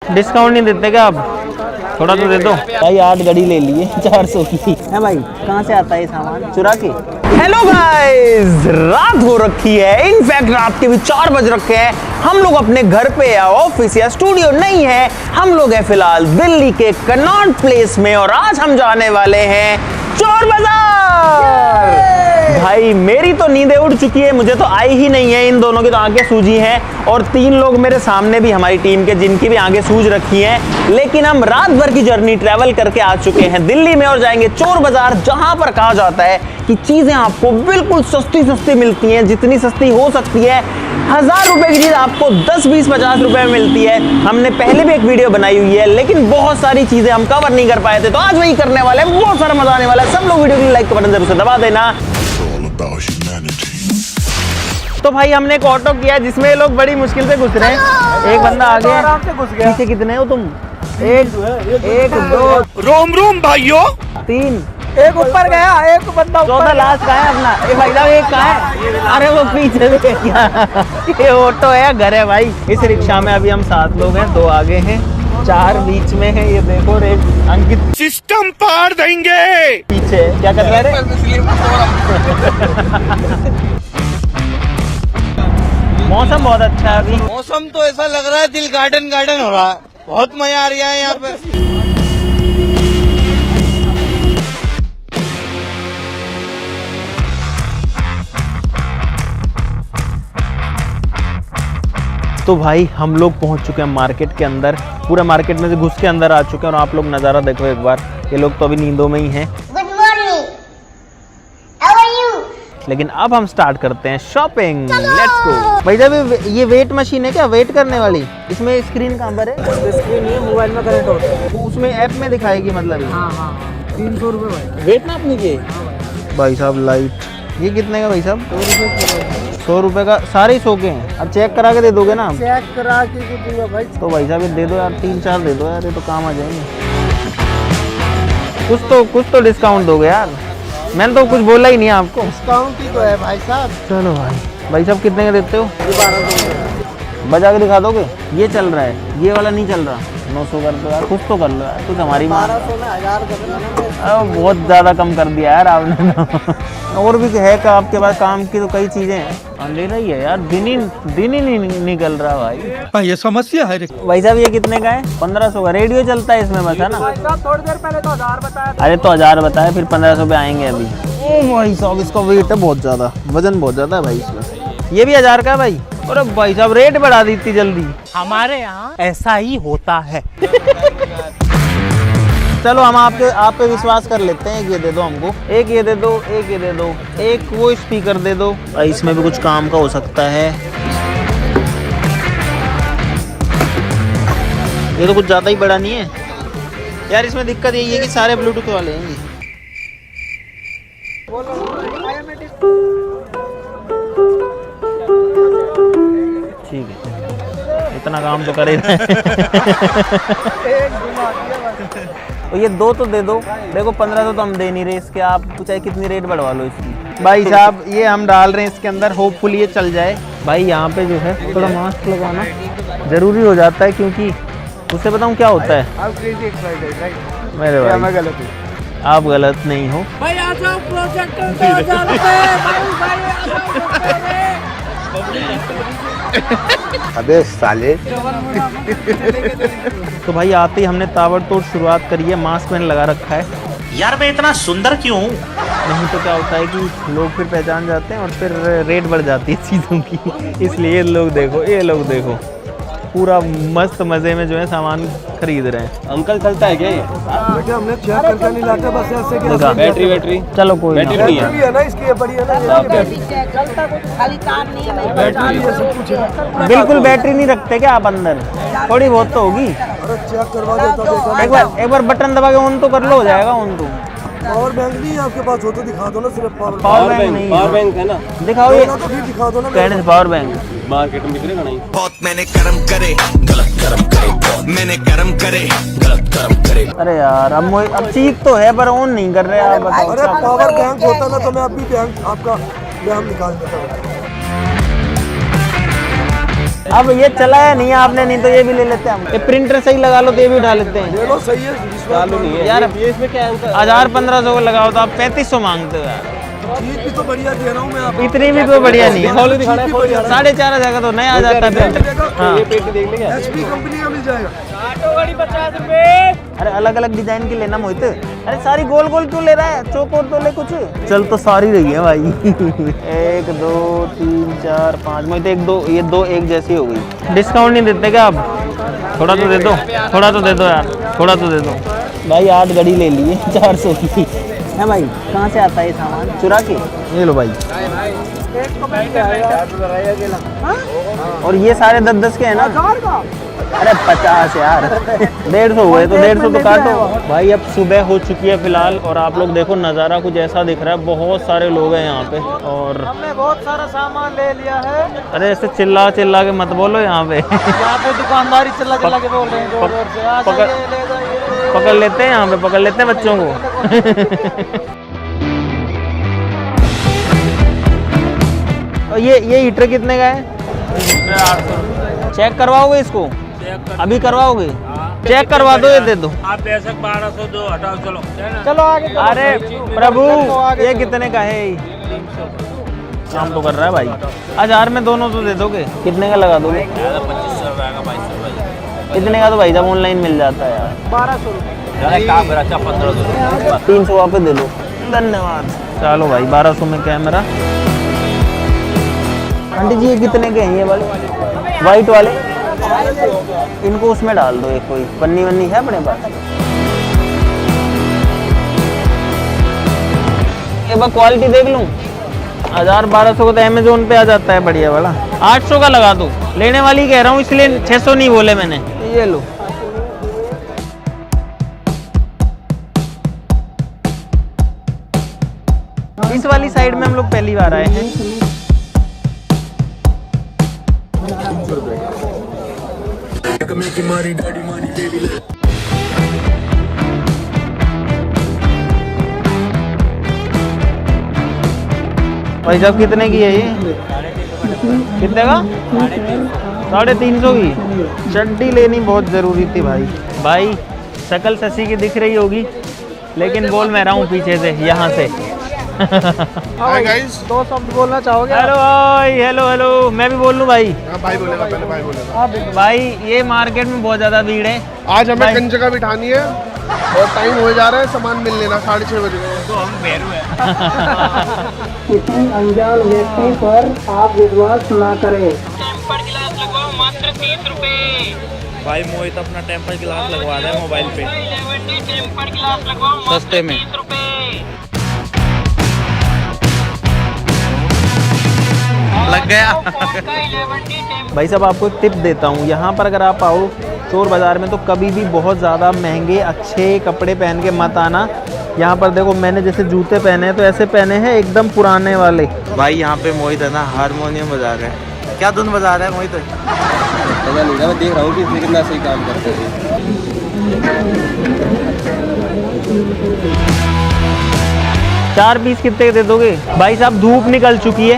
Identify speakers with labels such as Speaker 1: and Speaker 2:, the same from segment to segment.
Speaker 1: Discount नहीं देते क्या आप? थोड़ा तो दे दो भाई। 8 घड़ी ले लिए 400 की है भाई। कहाँ से आता है ये सामान? चुरा के। हेलो गाइस, रात हो रखी है, इनफैक्ट रात के भी 4 बज रखे हैं। हम लोग अपने घर पे या ऑफिस या स्टूडियो नहीं है, हम लोग हैं फिलहाल दिल्ली के कनॉट प्लेस में और आज हम जाने वाले हैं चोर बाजार। भाई मेरी तो नींदें उड़ चुकी है, मुझे तो आई ही नहीं है, इन दोनों की तो आंखें सूजी हैं और 3 लोग मेरे सामने भी हमारी टीम के जिनकी भी आंखें सूज रखी हैं। लेकिन हम रात भर की जर्नी ट्रैवल करके आ चुके हैं दिल्ली में और जाएंगे चोर बाजार, जहां पर कहा जाता है कि चीजें आपको बिल्कुल सस्ती मिलती हैं, जितनी सस्ती हो सकती है। 1000 रुपए की चीज आपको 10, 20, 50 रुपए में मिलती है। हमने पहले भी एक वीडियो बनाई हुई है, लेकिन बहुत सारी चीजें हम कवर नहीं कर पाए थे, तो आज वही करने वाले हैं। बहुत सारा मजा आने वाला है। सब लोग वीडियो की लाइक का बटन जरूर से दबा देना। तो भाई हमने एक ऑटो किया जिसमें लोग बड़ी मुश्किल से घुस रहे हैं। एक बंदा आगे आराम से घुस गया। पीछे कितने हो तुम? एक 2
Speaker 2: रोम भाइयों
Speaker 1: 3।
Speaker 3: एक ऊपर गया, एक बंदा
Speaker 1: चौथा लास्ट का है अपना। ए भाई साहब एक कहाँ है? अरे वो पीछे से क्या ये ऑटो है या घर है भाई? इस रिक्शा में अभी हम 7 लोग हैं, 2 आगे हैं, 4 बीच में है। ये देखो रे अंकित
Speaker 2: सिस्टम पार देंगे।
Speaker 1: पीछे क्या कर रहा है? मौसम बहुत अच्छा है अभी।
Speaker 3: मौसम तो ऐसा लग रहा है दिल गार्डन गार्डन हो रहा है, बहुत मजा आ रहा है यहाँ पे।
Speaker 1: तो भाई हम लोग पहुंच चुके हैं मार्केट के अंदर, पूरा मार्केट में से घुस के अंदर आ चुके हैं और आप लोग नज़ारा देखो एक बार। ये लोग तो अभी नींदों में ही हैं।
Speaker 4: Good morning, how are you?
Speaker 1: लेकिन अब हम स्टार्ट करते हैं शॉपिंग। Let's go. भाई साहब ये वेट मशीन है क्या, वेट करने वाली? इसमें स्क्रीन कहाँ पर है?
Speaker 3: स्क्रीन ये मोबाइल में कनेक्ट होता है,
Speaker 1: उसमें ऐप में दिखाएगी मतलब?
Speaker 3: हाँ 300 रुपए भाई।
Speaker 1: वेट नापने के? भाई साहब लाइट ये कितने का भाई साहब? 100 रुपए का। सारे ही 100 के हैं। अब चेक करा के दे दोगे ना?
Speaker 3: चेक करा के दूंगा भाई।
Speaker 1: तो भाई साहब ये दे दो यार, 3-4 दे दो यार, ये तो काम आ जाएंगे। कुछ तो डिस्काउंट दोगे यार। मैंने तो कुछ बोला ही नहीं आपको।
Speaker 3: डिस्काउंट ही तो है भाई साहब।
Speaker 1: चलो भाई साहब कितने का देते हो?
Speaker 3: 1200
Speaker 1: बजा के दिखा दोगे? ये चल रहा है, ये वाला नहीं चल रहा। 900 कर दो यार, कुछ तो कर लो यार, कुछ हमारी माँ।
Speaker 3: 1200 में 1000 कर देना।
Speaker 1: बहुत ज़्यादा कम कर दिया यार आपने। और भी है का आपके पास काम की तो कई चीज़ें हैं। अंधेरा ही है यार, दिन ही नहीं निकल रहा भाई।
Speaker 2: ये समस्या है।
Speaker 1: भाई साहब ये कितने का है? 1500 का। रेडियो चलता है इसमें बस, है ना?
Speaker 3: थोड़ी देर पहले तो 1000 बताया।
Speaker 1: अरे तो 1000 बताया, फिर 1500 पे आएंगे अभी। ओ भाई साहब इसका वेट है बहुत ज़्यादा, वजन बहुत ज़्यादा है भाई इसमें। ये भी 1000 का है भाई। अरे भाई साहब रेट बढ़ा दी इतनी जल्दी।
Speaker 3: हमारे यहाँ ऐसा ही होता है।
Speaker 1: चलो हम आप पे विश्वास कर लेते हैं। एक ये दे दो हमको, एक ये दे दो, एक ये दे दो, एक वो स्पीकर दे दो भाई, इसमें भी कुछ काम का हो सकता है। ये तो कुछ ज़्यादा ही बड़ा नहीं है यार। इसमें दिक्कत यही है कि सारे ब्लूटूथ वाले हैं ये। ठीक है, इतना काम तो करे। तो ये 2 तो दे दो। देखो 1500 तो हम दे नहीं रहे इसके, आप चाहे कितनी रेट बढ़वा लो इसकी। भाई साहब ये हम डाल रहे हैं इसके अंदर, होपफुली ये चल जाए। भाई यहाँ पे जो है थोड़ा मास्क लगाना ज़रूरी हो जाता है, क्योंकि उससे बताऊँ क्या होता है। मेरे भाई मैं गलत हूँ? आप गलत नहीं हो
Speaker 3: भाई। आ जाओ प्रोजेक्टर पे, आ जाओ भाई
Speaker 2: अबे साले।
Speaker 1: तो भाई आते ही हमने ताबड़तोड़ शुरुआत करी है। मास्क मैंने लगा रखा है
Speaker 5: यार, मैं इतना सुंदर क्यों हूँ?
Speaker 1: नहीं तो क्या होता है कि लोग फिर पहचान जाते हैं और फिर रेट बढ़ जाती है चीज़ों की। इसलिए ये लोग देखो पूरा मस्त मजे में जो है सामान खरीद रहे हैं।
Speaker 6: अंकल चलता है क्या ये?
Speaker 3: हमने चेक करके नहीं लाते, बस ऐसे कि
Speaker 1: देखा?
Speaker 6: बैटरी
Speaker 1: चलो कोई
Speaker 6: बैटरी
Speaker 1: ना।
Speaker 6: नहीं है।
Speaker 3: है ना इसकी, ये बड़ी है ना ये।
Speaker 4: खाली तार नहीं है।
Speaker 3: बैटरी ये सब कुछ है।
Speaker 1: बिल्कुल बैटरी नहीं रखते क्या आप अंदर? थोड़ी बहुत तो होगी।
Speaker 3: अरे चेक करवा देता देखो।
Speaker 1: एक बार बटन दबा के ऑन तो कर लो, हो जाएगा ऑन तो।
Speaker 3: पावर बैंक नहीं है आपके पास? हो तो दिखा दो ना, सिर्फ
Speaker 1: पावर बैंक नहीं
Speaker 6: पावर बैंक है ना?
Speaker 1: दिखाओ ये।
Speaker 3: तो फिर दिखा दो ना।
Speaker 1: कहने से पावर बैंक
Speaker 6: मार्केट में बिकरेगा नहीं।
Speaker 5: बहुत मैंने कर्म करे, गलत कर्म करे, बहुत मैंने कर्म करे, गलत कर्म करे।
Speaker 1: अरे यार अब चीख तो है पर ऑन नहीं कर रहे आप, बताओ।
Speaker 3: अरे पावर बैंक होता ना तो मैं अभी बैंक आपका बैंक निकाल देता हूँ।
Speaker 1: अब ये चलाया नहीं है आपने, नहीं तो ये भी ले लेते हैं हम। ये प्रिंटर सही लगा लो तो ये भी उठा लेते हैं।
Speaker 6: चलो सही है, चालू नहीं है
Speaker 1: यार
Speaker 6: ये इसमें क्या है?
Speaker 1: 1000-1500 को लगाओ तो आप 3500 मांगते हो यार।
Speaker 6: चीज भी तो बढ़िया दे रहा हूँ मैं आपको।
Speaker 1: इतनी भी तो बढ़िया नहीं है।
Speaker 6: खोल दिखाना है, खोल दिखाना
Speaker 1: 4500 का तो नया आ जाता है प्रिंटर। हाँ।
Speaker 6: ये पेटी देख लेंगे।
Speaker 2: एचपी कंपनी का मिल जाएगा।
Speaker 1: अरे अलग अलग डिजाइन की लेना मोहित। अरे सारी गोल गोल क्यों ले रहा है, चौकोर तो ले कुछ। चल तो सारी रही है भाई। 1 2 3 4 5 मोहित 1 2 ये 2 एक जैसी हो गई। डिस्काउंट नहीं देते क्या आप? थोड़ा तो दे दो, थोड़ा तो दे दो यार, थोड़ा तो दे दो भाई। 8 घड़ी ले लिए 400 की है भाई। कहाँ से आता है ये सामान? चुरा के। ये लो भाई। और ये सारे 10-10 के हैं ना? अरे 50 यार। 150 हुए तो 150 तो काटो भाई। अब सुबह हो चुकी है फिलहाल और आप लोग देखो नज़ारा कुछ ऐसा दिख रहा है। बहुत सारे लोग हैं यहाँ पे और
Speaker 3: हमने बहुत सारा सामान ले लिया है।
Speaker 1: अरे ऐसे चिल्ला चिल्ला के मत बोलो यहाँ पे।
Speaker 3: यहाँ पे दुकानदारी चिल्ला चिल्ला के बोल रहे हैं जोर जोर से। आ
Speaker 1: पकड़-
Speaker 3: जाइए, ले जाइए।
Speaker 1: पकड़ लेते हैं यहाँ पे, पकड़ लेते हैं बच्चों को। और ये हीटर कितने का है? 800। चेक करवाओगे इसको? अभी करवाओगे? चेक करवा दो, ये दे दो।
Speaker 7: आप पैसे 1200 दो, हटाओ चलो।
Speaker 3: चलो आगे चलो।
Speaker 1: अरे प्रभु ये कितने का है? काम तो कर रहा है भाई। 1000 में दोनों तो दे दोगे? कितने का लगा दोगे?
Speaker 7: 2500 का 2200।
Speaker 1: इतने का तो भाई साहब ऑनलाइन मिल जाता है यार।
Speaker 3: 1200 रुपये।
Speaker 7: काम मेरा 1500।
Speaker 1: 300 आप दे दो। धन्यवाद। चलो भाई 1200 में कैमरा। आंटी जी ये कितने के हैं ये वाले वाइट वाले? इनको उसमें डाल दो। एक कोई पन्नी वन्नी है अपने पास? एक बार क्वालिटी देख लूं। 1000-1200 को तो अमेजोन पे आ जाता है बढ़िया वाला। 800 का लगा दो। लेने वाली कह रहा हूँ इसलिए 600 नहीं बोले मैंने। ये लो। इस वाली साइड में हम लोग पहली बार आए हैं। भाई साहब कितने की है ये? कितने का? 350 की। चड्डी लेनी बहुत जरूरी थी भाई। भाई शक्ल शशि की दिख रही होगी लेकिन बोल मैं रहा हूँ पीछे से, यहाँ से।
Speaker 2: Hi guys.
Speaker 3: 2 शब्द बोलना चाहोगे?
Speaker 1: हेलो भाई। Hello hello. मैं भी बोल लूँ भाई?
Speaker 2: हाँ भाई बोलेगा, पहले भाई बोलेगा।
Speaker 1: भाई ये मार्केट में बहुत ज्यादा भीड़ है।
Speaker 2: आज हमें
Speaker 1: भाई-
Speaker 2: कई जगह बिठानी है और टाइम हो जा रहा है, सामान मिल लेना 6:30 बजे।
Speaker 7: तो हम बेरू है।
Speaker 8: किसी अनजान व्यक्ति पर आप विश्वास ना करें।
Speaker 7: भाई मोहित अपना टेम्पर ग्लास लगवा रहा है मोबाइल पे सस्ते में। लग गया।
Speaker 1: भाई साहब आपको एक टिप देता हूँ। यहाँ पर अगर आप आओ चोर बाज़ार में तो कभी भी बहुत ज़्यादा महंगे अच्छे कपड़े पहन के मत आना। यहाँ पर देखो मैंने जैसे जूते पहने हैं तो ऐसे पहने हैं एकदम पुराने वाले।
Speaker 3: भाई यहाँ पे मोहित है ना हारमोनियम बजा रहा है। क्या धुन बजा रहा है मोहित?
Speaker 6: पता नहीं ना, मैं देख रहा हूँ कि इसमें कितना सही काम करते हैं।
Speaker 1: 4 पीस कितने के दे दोगे? भाई साहब धूप निकल चुकी है,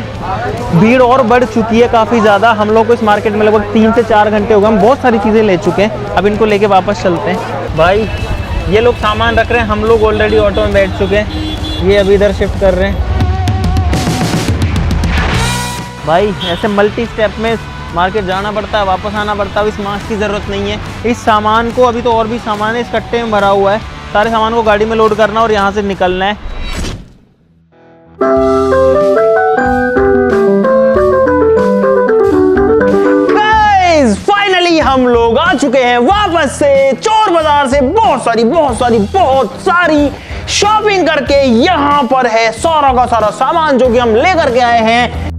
Speaker 1: भीड़ और बढ़ चुकी है काफ़ी ज़्यादा। हम लोग को इस मार्केट में लगभग 3 से 4 घंटे हो गए। हम बहुत सारी चीज़ें ले चुके हैं, अब इनको लेके वापस चलते हैं। भाई ये लोग सामान रख रहे हैं, हम लोग ऑलरेडी ऑटो में बैठ चुके हैं। ये अभी इधर शिफ्ट कर रहे हैं। भाई ऐसे मल्टी स्टेप में मार्केट जाना पड़ता है, वापस आना पड़ता है। इस मास्क की ज़रूरत नहीं है। इस सामान को अभी तो और भी सामान है इस कट्टे में भरा हुआ है। सारे सामान को गाड़ी में लोड करना और यहाँ से निकलना है। फाइनली हम लोग आ चुके हैं वापस से चोर बाजार से। बहुत सारी शॉपिंग करके यहाँ पर है सारा का सारा सामान जो कि हम लेकर के आए हैं।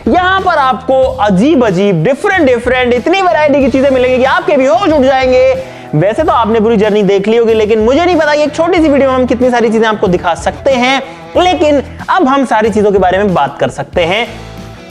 Speaker 1: यहाँ पर आपको अजीब डिफरेंट इतनी वैरायटी की चीजें मिलेंगी कि आपके भी होश उठ जाएंगे। वैसे तो आपने पूरी जर्नी देख ली होगी, लेकिन मुझे नहीं पता कि एक छोटी सी वीडियो में हम कितनी सारी चीजें आपको दिखा सकते हैं। लेकिन अब हम सारी चीजों के बारे में बात कर सकते हैं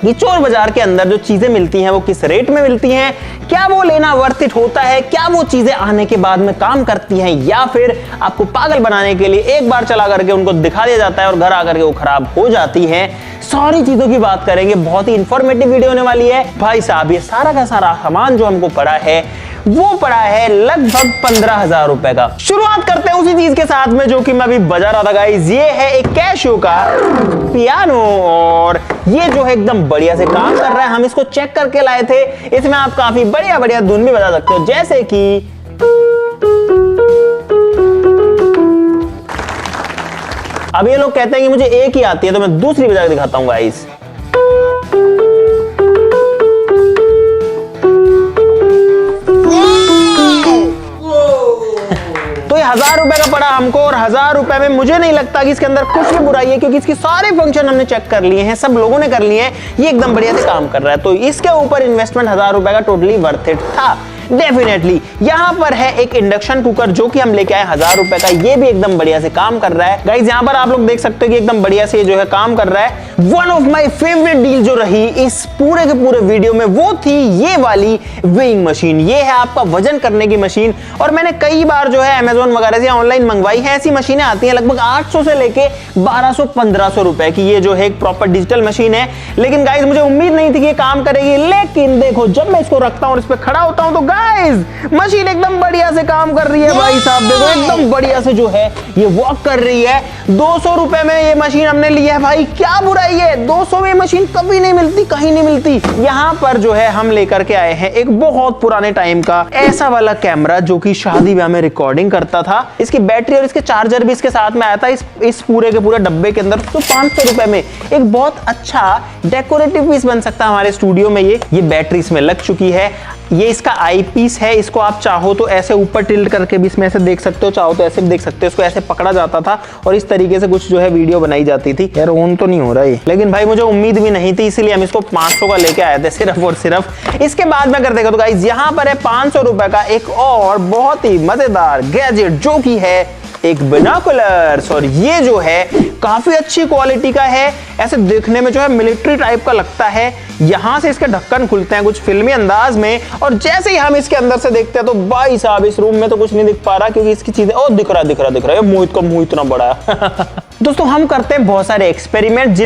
Speaker 1: कि चोर बाजार के अंदर जो चीजें मिलती हैं वो किस रेट में मिलती हैं, क्या वो लेना वर्थ इट होता है, क्या वो चीजें आने के बाद में काम करती हैं, या फिर आपको पागल बनाने के लिए एक बार चला करके उनको दिखा दिया जाता है और घर आकर के वो खराब हो जाती हैं। सारी चीजों की बात करेंगे, बहुत ही इंफॉर्मेटिव वीडियो होने वाली है। भाई साहब ये सारा का सारा सामान जो हमको पड़ा है वो पड़ा है लगभग 15,000 रुपए का। शुरुआत करते हैं उसी चीज के साथ में जो कि मैं अभी बजा रहा था गाइस। ये है एक कैशियो का पियानो और ये जो है एकदम बढ़िया से काम कर रहा है। हम इसको चेक करके लाए थे। इसमें आप काफी बढ़िया बढ़िया धुन भी बजा सकते हो, जैसे कि अब ये लोग कहते हैं कि मुझे एक ही आती है, तो मैं दूसरी बजा के दिखाता हूं गाइस। तो ये 1000 रुपए का पड़ा हमको, और 1000 रुपए में मुझे नहीं लगता कि इसके अंदर कुछ भी बुराई है, क्योंकि इसके सारे फंक्शन हमने चेक कर लिए हैं, सब लोगों ने कर लिए हैं। ये एकदम बढ़िया से काम कर रहा है, तो इसके ऊपर इन्वेस्टमेंट 1000 रुपए का टोटली वर्थ इट था डेफिनेटली। यहां पर है एक इंडक्शन कुकर जो कि हम लेके आए 1000 रुपए का, ये भी एकदम बढ़िया से काम कर रहा है गाइस। यहां पर आप लोग देख सकते हो कि एकदम बढ़िया से जो है काम कर रहा है। One of my favourite deal जो रही इस पूरे के पूरे वीडियो में वो थी ये वाली वेइंग मशीन। ये है आपका वजन करने की मशीन, और मैंने कई बार जो है अमेज़न वगैरह से ऑनलाइन मंगवाई है। ऐसी मशीनें आती हैं लगभग 800 से लेके 1200-1500 रुपए की। ये जो है एक प्रॉपर डिजिटल मशीन है, लेकिन गाइस मुझे उम्मीद नहीं थी कि ये काम करेगी। लेकिन देखो जब मैं इसको रखता हूं और इस पे खड़ा होता हूं तो गाइस मशीन एकदम बढ़िया से काम कर रही है। भाई साहब देखो एकदम बढ़िया से जो है ये वर्क कर रही है। 200 रुपए में ये मशीन हमने ली है भाई, क्या बुराई है। 200 में मशीन कभी नहीं मिलती, कहीं नहीं मिलती। यहाँ पर जो है हम लेकर के आए हैं एक बहुत पुराने टाइम का ऐसा वाला कैमरा जो कि शादी ब्याह में रिकॉर्डिंग करता था। इसकी बैटरी और इसके चार्जर भी इसके साथ में आया था इस पूरे के पूरे डब्बे के अंदर। तो 500 रुपए में एक बहुत अच्छा डेकोरेटिव पीस बन सकता है हमारे स्टूडियो में। ये बैटरी इसमें लग चुकी है। ये इसका आई पीस है, इसको आप चाहो तो ऐसे ऊपर टिल्ट करके भी इसमें ऐसे देख सकते हो, चाहो तो ऐसे भी देख सकते हो। इसको ऐसे पकड़ा जाता था और इस तरीके से कुछ जो है वीडियो बनाई जाती थी। यार ऑन तो नहीं हो रहा है, लेकिन भाई मुझे उम्मीद भी नहीं थी, इसलिए हम इसको 500 का लेके आए थे सिर्फ और सिर्फ। इसके बाद में अगर देखो तो गाइस यहाँ पर है 500 रुपए का एक और बहुत ही मजेदार गैजेट जो कि है एक बिनोकुलर्स, और ये जो है काफी अच्छी क्वालिटी का है। ऐसे देखने में जो है मिलिट्री टाइप का लगता है। यहां से इसके ढक्कन खुलते हैं कुछ फिल्मी अंदाज में, और जैसे ही हम इसके अंदर से देखते हैं तो भाई साहब इस रूम में तो कुछ नहीं दिख पा रहा, क्योंकि इसकी चीजें ओ दिख रहा है। मुंह का मुंह इतना बड़ा है। दोस्तों हम करते हैं बहुत सारे एक्सपेरिमेंट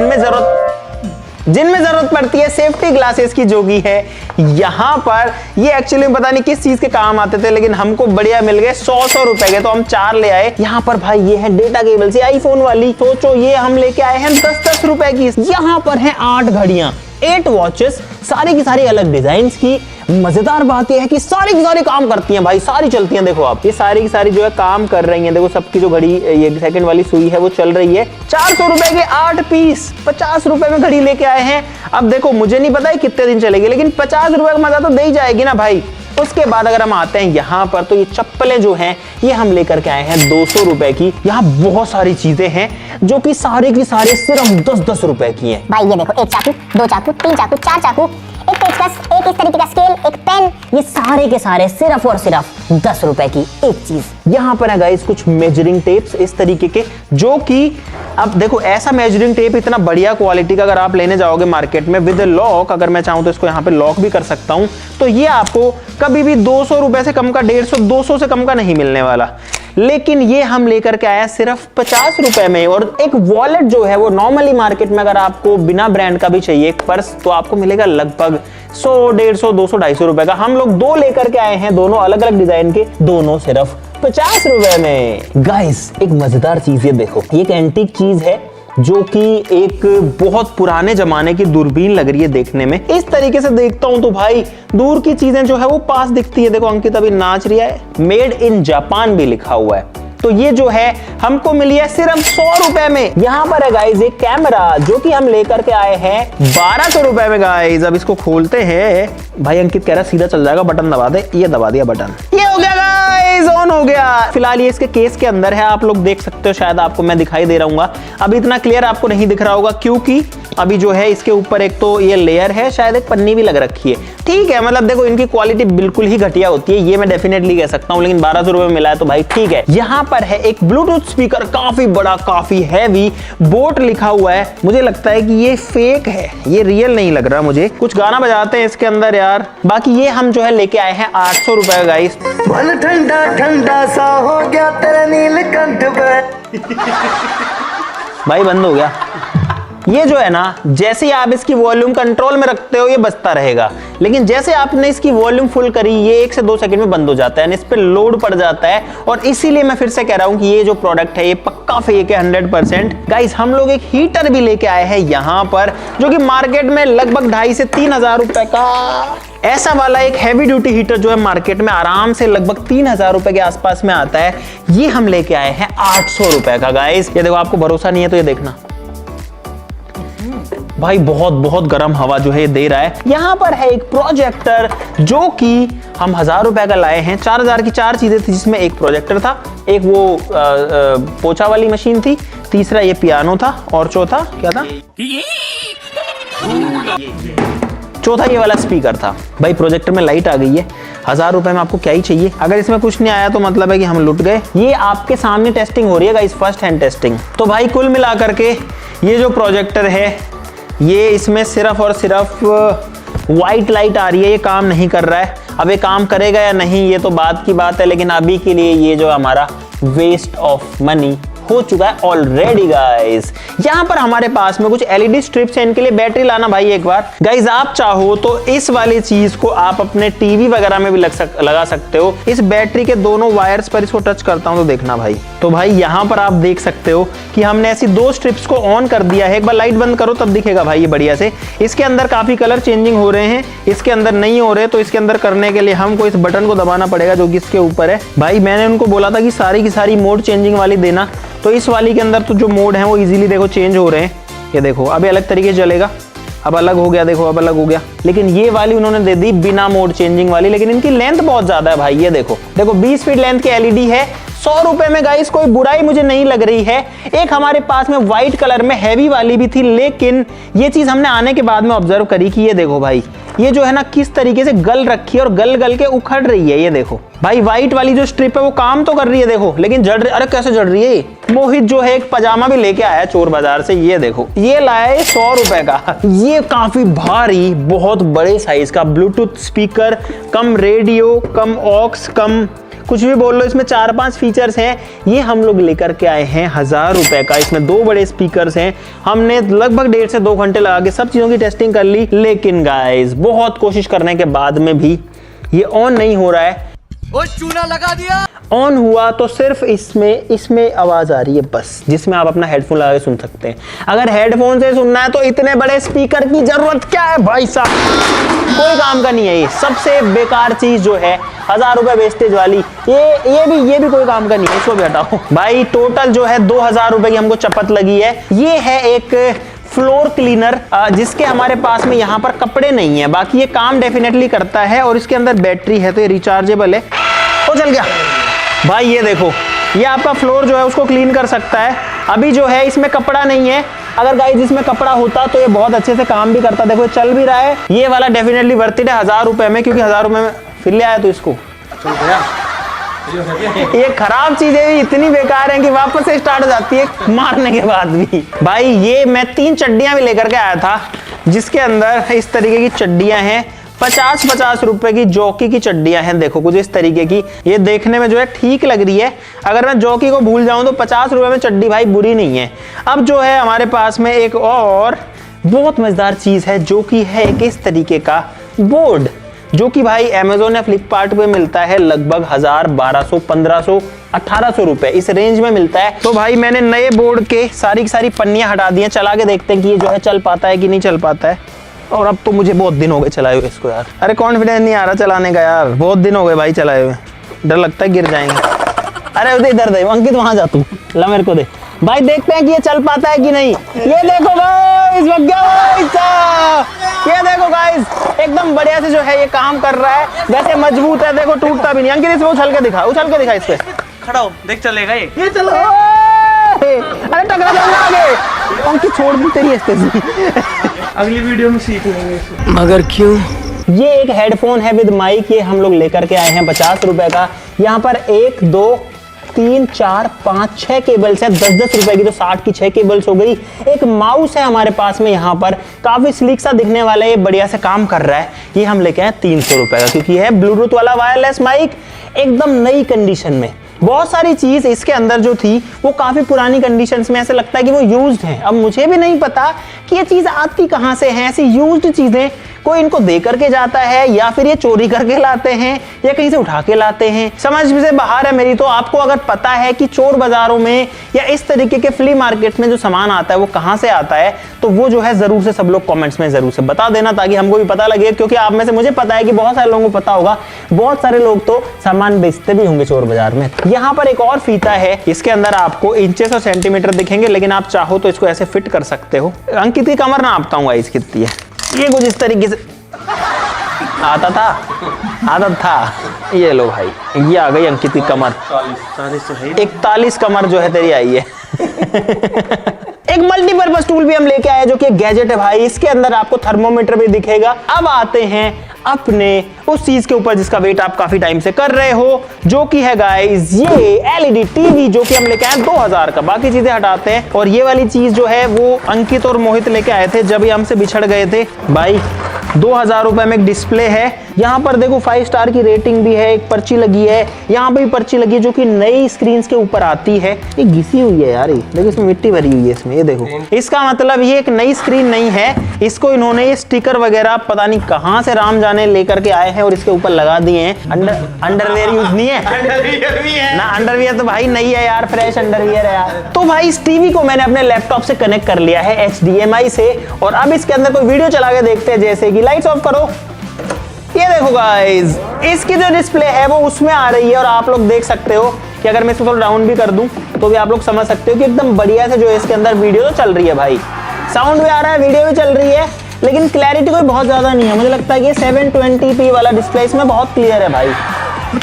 Speaker 1: जिनमें जरूरत पड़ती है सेफ्टी ग्लासेस की, जो की है यहाँ पर। ये एक्चुअली पता नहीं किस चीज के काम आते थे, लेकिन हमको बढ़िया मिल गए 100 रुपए के, तो हम 4 ले आए। यहाँ पर भाई ये है डेटा केबल से आईफोन वाली, सोचो ये हम लेके आए हैं 10-10 रुपए की। यहाँ पर है 8 घड़ियां, 8 वॉचेस, सारी की सारी अलग डिजाइन की। मजेदार बात यह है कि सारी की सारी काम करती हैं भाई, सारी चलती हैं। देखो आप ये सारी की सारी जो है काम कर रही हैं। देखो सबकी जो घड़ी ये सेकंड वाली सुई है वो चल रही है। 400 रुपए के 8 पीस, 50 रुपए में घड़ी लेके आए हैं। अब देखो मुझे नहीं पता है कितने दिन चलेगी, लेकिन 50 रुपए का मजा तो दे ही जाएगी ना भाई। उसके बाद अगर हम आते हैं यहाँ पर, तो ये चप्पलें जो हैं ये हम लेकर के आए हैं 200 रुपए की। यहाँ बहुत सारी चीजें हैं जो कि सारे की सारे सिर्फ 10-10 रुपए की हैं।
Speaker 4: भाई ये देखो, एक चाकू, 2 चाकू, 3 चाकू, 4 चाकू, एक पेचकस, एक इस तरीके का स्केल, एक पेन,
Speaker 1: ये सारे के सारे सिर्फ और सिर्फ 10 रुपए की एक चीज। यहाँ पर है गाइस कुछ मेजरिंग टेप्स इस तरीके के, जो कि अब देखो ऐसा मेजरिंग टेप इतना बढ़िया क्वालिटी का अगर आप लेने जाओगे मार्केट में विद लॉक, अगर मैं चाहूं तो इसको यहाँ पे लॉक भी कर सकता हूं, तो ये आपको कभी भी 200 रुपए से कम का, 150-200 से कम का नहीं मिलने वाला। लेकिन ये हम लेकर के आया सिर्फ 50 रुपए में। और एक वॉलेट जो है वो नॉर्मली मार्केट में अगर आपको बिना ब्रांड का भी चाहिए एक पर्स, तो आपको मिलेगा लगभग 100, 150, 200, 250 रुपए का। हम लोग 2 लेकर के आए हैं, दोनों अलग अलग डिजाइन के, दोनों सिर्फ 50 रुपए में। गाइस एक मजेदार चीज ये देखो, ये एक एंटीक चीज है जो कि एक बहुत पुराने जमाने की दूरबीन लग रही है देखने में। इस तरीके से देखता हूं तो भाई दूर की चीजें जो है वो पास दिखती है। देखो अंकित अभी नाच रही है, मेड इन जापान भी लिखा हुआ है। तो ये जो है हमको मिली है सिर्फ 100 रुपए में। यहाँ पर है गाइज एक कैमरा जो कि हम लेकर के आए हैं 1200 रुपए में गाइज। अब इसको खोलते हैं। भाई अंकित कह रहा सीधा चल जाएगा, बटन दबा दे। ये दबा दिया बटन, ये हो गया गाइज, ऑन हो गया। फिलहाल ये इसके केस के अंदर है, आप लोग देख सकते हो, शायद आपको मैं दिखाई दे रहा हूँ। अभी इतना क्लियर आपको नहीं दिख रहा होगा क्योंकि अभी जो है इसके ऊपर एक तो ये लेयर है, शायद एक पन्नी भी लग रखी है। ठीक है, मतलब देखो इनकी क्वालिटी बिल्कुल ही घटिया होती है, ये मैं डेफिनेटली कह सकता हूँ, लेकिन 1200 रुपए में मिला है तो भाई ठीक है। यहाँ पर है एक ब्लूटूथ स्पीकर, काफी बड़ा, काफी हैवी, बोट लिखा हुआ है। मुझे लगता है कि ये फेक है, ये रियल नहीं लग रहा मुझे। कुछ गाना बजाते हैं इसके अंदर यार। बाकी ये हम जो है लेके आए हैं 800 रुपए का गाइस।
Speaker 3: ठंडा ठंडा सा हो गया तेरा नीलकंठ पे।
Speaker 1: भाई बंद हो गया। ये जो है ना, जैसे ही आप इसकी वॉल्यूम कंट्रोल में रखते हो ये बजता रहेगा, लेकिन जैसे आपने इसकी वॉल्यूम फुल करी ये 1 से 2 सेकंड में बंद हो जाता है, इस पे लोड पड़ जाता है। और इसीलिए मैं फिर से कह रहा हूं कि ये जो प्रोडक्ट है ये पक्का फेक है 100%। गाइस हम लोग एक हीटर भी लेके आए हैं यहाँ पर, जो कि मार्केट में लगभग 2500 से 3000 रुपए का, ऐसा वाला एक हैवी ड्यूटी हीटर जो है मार्केट में आराम से लगभग 3000 रुपए के आसपास में आता है। ये हम लेके आए हैं 800 रुपए का गाइस। ये देखो, आपको भरोसा नहीं है तो ये देखना भाई, बहुत बहुत गर्म हवा जो है दे रहा है। यहाँ पर है एक प्रोजेक्टर जो कि हम 1000 रुपए का लाए हैं। 4000 की 4 चीजें थी, जिसमें एक प्रोजेक्टर था, एक वो पोछा वाली मशीन थी, तीसरा ये पियानो था, और चौथा क्या था, चौथा ये वाला स्पीकर था। भाई प्रोजेक्टर में लाइट आ गई है, 1000 रुपए में आपको क्या ही चाहिए। अगर इसमें कुछ नहीं आया तो मतलब है कि हम लुट गए। ये आपके सामने टेस्टिंग हो रही है गाइस, फर्स्ट हैंड टेस्टिंग। तो भाई कुल मिला करके ये जो प्रोजेक्टर है, ये इसमें सिर्फ और सिर्फ वाइट लाइट आ रही है, ये काम नहीं कर रहा है। अब ये काम करेगा या नहीं ये तो बात की बात है, लेकिन अभी के लिए ये जो हमारा वेस्ट ऑफ मनी हो चुका है ऑलरेडी गाइस। यहाँ पर हमारे पास में कुछ एलईडी स्ट्रिप्स हैं, इनके लिए बैटरी लाना भाई एक बार। गाइस आप चाहो तो इस वाली चीज को आप अपने टीवी वगैरह में भी लगा सकते हो। इस बैटरी के दोनों वायर्स पर इसको टच करता हूं तो देखना भाई, तो भाई यहाँ पर आप देख सकते हो कि हमने ऐसी 2 स्ट्रिप्स को ऑन कर दिया है। एक बार लाइट बंद करो तब दिखेगा भाई ये बढ़िया से। इसके अंदर काफी कलर चेंजिंग हो रहे हैं, इसके अंदर नहीं हो रहे, तो इसके अंदर करने के लिए हमको इस बटन को दबाना पड़ेगा जो कि इसके ऊपर है। भाई मैंने उनको बोला था कि सारी की सारी मोड चेंजिंग वाली देना, तो इस वाली के अंदर तो जो मोड है वो इजीली देखो चेंज हो रहे हैं। ये देखो अभी अलग तरीके से चलेगा, अब अलग हो गया, देखो अब अलग हो गया। लेकिन ये वाली उन्होंने दे दी बिना मोड चेंजिंग वाली, लेकिन इनकी लेंथ बहुत ज्यादा है भाई। ये देखो 20 फीट लेंथ की एलईडी है, 100 रुपए में गाइस कोई बुराई मुझे नहीं लग रही है। एक हमारे पास में व्हाइट कलर में हैवी वाली भी थी, लेकिन ये चीज हमने आने के बाद में ऑब्जर्व करी कि ये देखो भाई, ये जो है ना किस तरीके से गल रखी है और गल गल के उखड़ रही है। ये देखो भाई व्हाइट वाली जो स्ट्रिप है वो काम तो कर रही है देखो, लेकिन जड़ रही। अरे कैसे जड़ रही है। मोहित जो है एक पजामा भी लेके आया चोर बाजार से, ये देखो ये लाया है 100 रुपए का। ये काफी भारी बहुत बड़े साइज का ब्लूटूथ स्पीकर, कम रेडियो, कम ऑक्स, कम कुछ भी बोल लो, इसमें 4-5 फीचर्स हैं। ये हम लोग लेकर के आए हैं 1000 रुपए का। इसमें 2 बड़े स्पीकर्स हैं। हमने लगभग 1.5 से 2 घंटे लगा के सब चीजों की टेस्टिंग कर ली, लेकिन गाइस बहुत कोशिश करने के बाद में भी ये ऑन नहीं हो रहा है।
Speaker 3: वो चूना लगा दिया।
Speaker 1: ऑन हुआ तो सिर्फ इसमें आवाज आ रही है बस, जिसमें आप अपना हेडफोन लगा के सुन सकते हैं। अगर हेडफोन से सुनना है तो इतने बड़े स्पीकर की जरूरत क्या है भाई साहब, कोई काम का नहीं है। ये सबसे बेकार चीज जो है 1000 रुपए वेस्टेज वाली, ये भी कोई काम का नहीं है, इसको भी हटाओ भाई। टोटल जो है 2000 रुपए की हमको चपत लगी है। ये है एक फ्लोर क्लीनर, जिसके हमारे पास में यहाँ पर कपड़े नहीं है, बाकी ये काम डेफिनेटली करता है। और इसके अंदर बैटरी है तो ये रिचार्जेबल है। ओ चल गया भाई। ये देखो ये आपका फ्लोर जो है उसको क्लीन कर सकता है। अभी जो है इसमें कपड़ा नहीं है, अगर गाइस इसमें कपड़ा होता तो ये बहुत अच्छे से काम भी करता। देखो चल भी रहा है। ये वाला डेफिनेटली वर्थ इट है 1000 रुपए में, क्योंकि 1000 रुपए में फिर ले आया तो इसको ये खराब चीजें इतनी बेकार हैं कि वापस से स्टार्ट हो जाती है मारने के बाद भी। भाई ये मैं 3 चड्डियां भी लेकर के आया था, जिसके अंदर इस तरीके की चड्डियां हैं। 50-50 रुपए की जॉकी की चड्डियां हैं, देखो कुछ इस तरीके की। ये देखने में जो है ठीक लग रही है। अगर मैं जॉकी को भूल जाऊं तो 50 रुपए में चड्डी भाई बुरी नहीं है। अब जो है हमारे पास में एक और बहुत मजेदार चीज है, जो कि है एक इस तरीके का बोर्ड, जो कि भाई अमेजोन या फ्लिपकार्ट पे मिलता है लगभग 1000, 1200, 1500, 1800 रुपए इस रेंज में मिलता है। तो भाई मैंने नए बोर्ड के सारी की सारी पन्नियां हटा दी हैं, चला के देखते हैं कि ये जो है चल पाता है कि नहीं चल पाता है। और अब तो मुझे बहुत दिन हो गए चलाए हुए इसको यार। अरे कॉन्फिडेंस नहीं आ रहा चलाने का यार, बहुत दिन हो गए भाई चलाए हुए, डर लगता है गिर जाएंगे। अरे उधर इधर दे अंकित, वहां जा तू, ला मेरे को दे भाई, देखते हैं कि ये चल पाता है कि नहीं। ये देखो गाइस, ये देखो गाइस एकदम बढ़िया से जो है ये काम कर रहा है। वैसे मजबूत है, देखो टूटता भी नहीं। अंकित इसमें उछल के दिखा इस पे,
Speaker 7: खड़ा हो देख चलेगा ये
Speaker 1: चलो। अरे टकरा जाऊंगा आगे। अंकित छोड़ दी तेरी स्टेजी।
Speaker 7: अगली वीडियो में सीख लेंगे इसे।
Speaker 1: मगर क्यों? ये एक हेडफोन है विद माइक, ये हम लोग लेकर के आए हैं 50 रुपए का। यहाँ पर 1 2 3 4 5 6 केबल्स हैं 10-10 रुपए की, तो 60 की 6 केबल्स हो गई। एक माउस है हमारे पास में यहाँ पर, काफी स्लीक सा दिखने वाला है, ये बढ़िया से काम कर रहा है। ये हम लेके आए 300 रुपए का, क्योंकि है ब्लूटूथ वाला वायरलेस माइक, एकदम नई कंडीशन में। बहुत सारी चीज इसके अंदर जो थी वो काफी पुरानी कंडीशंस में, ऐसे लगता है कि वो यूज्ड है। अब मुझे भी नहीं पता कि ये चीज आती कहां से है, ऐसी यूज्ड चीजें कोई इनको दे करके जाता है या फिर ये चोरी करके लाते हैं या कहीं से उठा के लाते हैं, समझ से बाहर है मेरी। तो आपको अगर पता है कि चोर बाजारों में या इस तरीके के फ्ली मार्केट में जो सामान आता है वो कहां से आता है, तो वो जो है जरूर से सब लोग कमेंट्स में जरूर से बता देना, ताकि हमको भी पता लगे। क्योंकि आप में से मुझे पता है कि बहुत सारे लोगों को पता होगा, बहुत सारे लोग तो सामान बेचते भी होंगे चोर बाजार में। यहाँ पर एक और फीता है, इसके अंदर आपको इंचेस और सेंटीमीटर दिखेंगे, लेकिन आप चाहो तो इसको ऐसे फिट कर सकते हो। अंकित की कमर नापता हूँ गाइस कितनी है, ये कुछ इस तरीके से आता था। ये लो भाई, ये आ गई अंकित की कमर, 41 कमर जो है तेरी आई है। एक मल्टीपर्पज टूल भी हम लेके आए जो कि एक गैजेट है भाई, इसके अंदर आपको थर्मोमीटर भी दिखेगा। अब आते हैं अपने उस चीज के ऊपर जिसका वेट आप काफी टाइम से कर रहे हो, जो कि है गाइस ये एलईडी टीवी, जो कि हम लेके आए 2000 का। बाकी चीजें हटाते हैं, और ये वाली चीज जो है वो अंकित और मोहित लेके आए थे जब ये हमसे बिछड़ गए थे भाई। 2000 रुपए में एक डिस्प्ले है, यहाँ पर देखो 5 स्टार की रेटिंग भी है, एक पर्ची लगी है, यहाँ पे भी पर्ची लगी है जो कि नई स्क्रीन के ऊपर आती है। ये घिसी हुई है यार, ये देखो इसमें मिट्टी भरी हुई है इसमें, ये देखो। इसका मतलब ये एक नई स्क्रीन नहीं है, इसको इन्होंने ये स्टिकर वगैरह पता नहीं कहाँ से राम जाने लेकर के आए हैं और इसके ऊपर लगा दिए हैं। अंडरवेयर यूज नहीं है, अंडरवियर भी है ना, अंडरवियर तो भाई नहीं है यार, फ्रेश अंडरवियर है यार। तो भाई इस टीवी को मैंने अपने लैपटॉप से कनेक्ट कर लिया है HDMI से, और अब इसके अंदर कोई वीडियो चला के देखते हैं। जैसे कि लाइट्स ऑफ करो, ये देखो गाइस, इसकी जो डिस्प्ले है वो उसमें आ रही है, और आप लोग देख सकते हो कि अगर मैं इसको थोड़ा डाउन भी कर दूं तो भी आप लोग समझ सकते हो कि एकदम बढ़िया से जो है इसके अंदर वीडियो तो चल रही है भाई, साउंड भी आ रहा है, वीडियो भी चल रही है, लेकिन क्लैरिटी कोई बहुत ज्यादा नहीं है। मुझे लगता है कि 720p वाला डिस्प्ले इसमें बहुत क्लियर है भाई,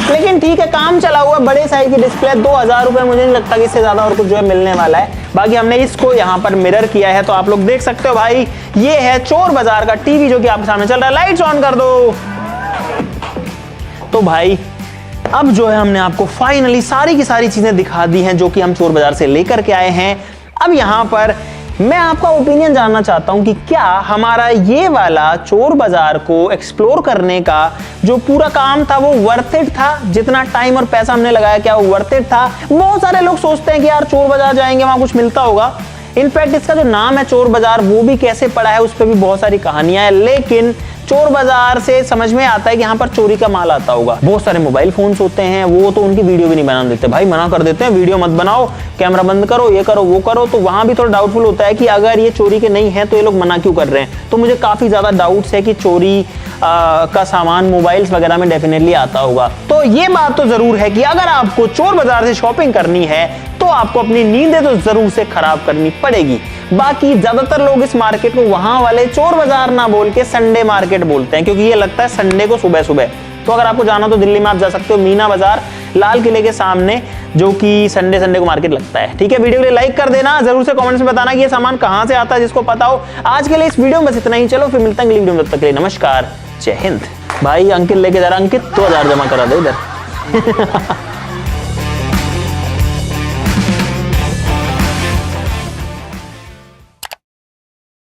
Speaker 1: लेकिन ठीक है, काम चला हुआ बड़े साइज की डिस्प्ले। 2000 रुपए, मुझे नहीं लगता कि इससे ज्यादा और कुछ जो है मिलने वाला है। बाकी हमने इसको यहाँ पर मिरर किया है, तो आप लोग देख सकते हो भाई, ये है चोर बाजार का टीवी जो कि आपके सामने चल रहा है। लाइट्स ऑन कर दो। तो भाई अब जो है हमने आपको फाइनली सारी की सारी चीजें दिखा दी हैं जो कि हम चोर बाजार से लेकर के आए हैं। अब यहाँ पर मैं आपका ओपिनियन जानना चाहता हूं कि क्या हमारा ये वाला चोर बाजार को एक्सप्लोर करने का जो पूरा काम था वो वर्थ इट था, जितना टाइम और पैसा हमने लगाया क्या वो वर्थ इट था। बहुत सारे लोग सोचते हैं कि यार चोर बाजार जाएंगे वहां कुछ मिलता होगा, इनफैक्ट इसका जो नाम है चोर बाजार वो भी कैसे पड़ा है उस पर भी बहुत सारी कहानियां हैं, लेकिन चोर बाजार से समझ में आता है कि यहाँ पर चोरी का माल आता होगा। बहुत सारे मोबाइल फोन्स होते हैं, वो तो उनकी वीडियो भी नहीं बना देते भाई, मना कर देते हैं वीडियो मत बनाओ, कैमरा बंद करो, ये करो वो करो। तो वहां भी थोड़ा डाउटफुल होता है कि अगर ये चोरी के नहीं है तो ये लोग मना क्यों कर रहे हैं। तो मुझे काफी ज्यादा डाउट्स है कि चोरी का सामान मोबाइल्स वगैरह में डेफिनेटली आता होगा। तो ये बात तो जरूर है कि अगर आपको चोर बाजार से शॉपिंग करनी है तो आपको अपनी नींदें तो जरूर से खराब करनी पड़ेगी। बाकी ज्यादातर लोग इस मार्केट को वहां वाले चोर बाजार ना बोल के संडे मार्केट बोलते हैं, क्योंकि ये लगता है संडे को सुबह सुबह। तो अगर आपको जाना तो दिल्ली में आप जा सकते हो मीना बाजार, लाल किले के सामने, जो कि संडे को मार्केट लगता है। ठीक है, वीडियो के लिए लाइक कर देना, जरूर से कमेंट्स में बताना कि ये सामान कहां से आता है जिसको पता हो। आज के लिए इस वीडियो में बस इतना ही, चलो फिर मिलते हैं अगली वीडियो में, तब तक के लिए नमस्कार, जय हिंद। भाई अंकित लेके जा रहा, अंकित 2000 जमा करा दे इधर।